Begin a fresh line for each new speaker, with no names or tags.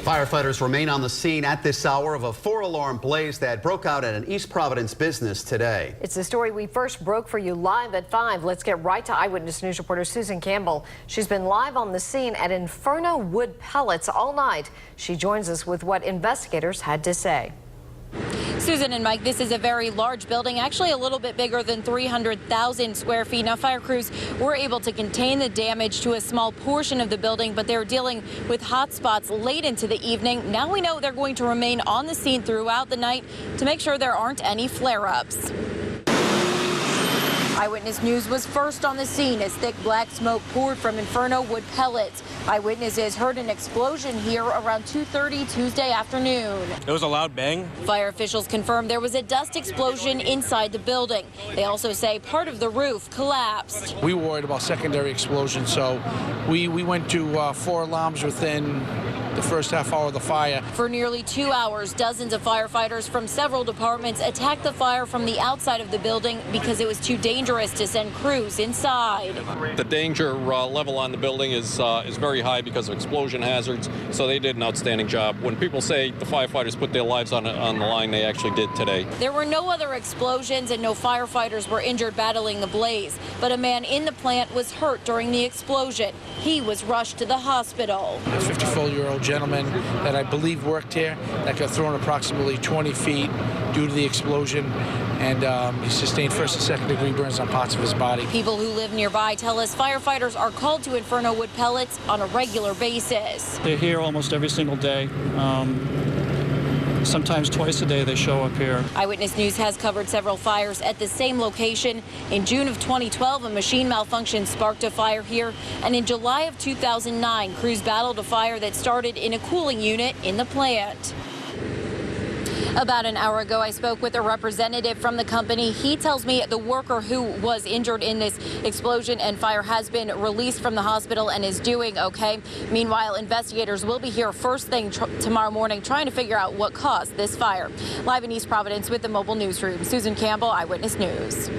Firefighters remain on the scene at this hour of a 4-alarm blaze that broke out at an East Providence business today.
It's the story we first broke for you live at 5. Let's get right to Eyewitness News reporter Susan Campbell. She's been live on the scene at Inferno Wood Pellets all night. She joins us with what investigators had to say.
Susan and Mike, this is a very large building, actually a little bit bigger than 300,000 square feet. Now, fire crews were able to contain the damage to a small portion of the building, but they're dealing with hot spots late into the evening. Now we know they're going to remain on the scene throughout the night to make sure there aren't any flare-ups. Eyewitness News was first on the scene as thick black smoke poured from Inferno Wood Pellets. Eyewitnesses heard an explosion here around 2:30 Tuesday afternoon.
It was a loud bang.
Fire officials confirmed there was a dust explosion inside the building. They also say part of the roof collapsed.
We were worried about secondary explosion, so we went to 4 alarms within the first half hour of the fire.
For nearly 2 hours, dozens of firefighters from several departments attacked the fire from the outside of the building because it was too dangerous to send crews inside.
The danger level on the building is very high because of explosion hazards, so they did an outstanding job. When people say the firefighters put their lives on the line, they actually did today.
There were no other explosions and no firefighters were injured battling the blaze, but a man in the plant was hurt during the explosion. He was rushed to the hospital.
A 54-year-old gentleman that I believe worked here that got thrown approximately 20 feet due to the explosion, and he sustained first and second degree burns on parts of his body.
People who live nearby tell us firefighters are called to Inferno Wood Pellets on a regular basis.
They're here almost every single day. Sometimes twice a day they show up here.
Eyewitness News has covered several fires at the same location. In June of 2012, a machine malfunction sparked a fire here. And in July of 2009, crews battled a fire that started in a cooling unit in the plant. About an hour ago, I spoke with a representative from the company. He tells me the worker who was injured in this explosion and fire has been released from the hospital and is doing okay. Meanwhile, investigators will be here first thing tomorrow morning trying to figure out what caused this fire. Live in East Providence with the mobile newsroom, Susan Campbell, Eyewitness News.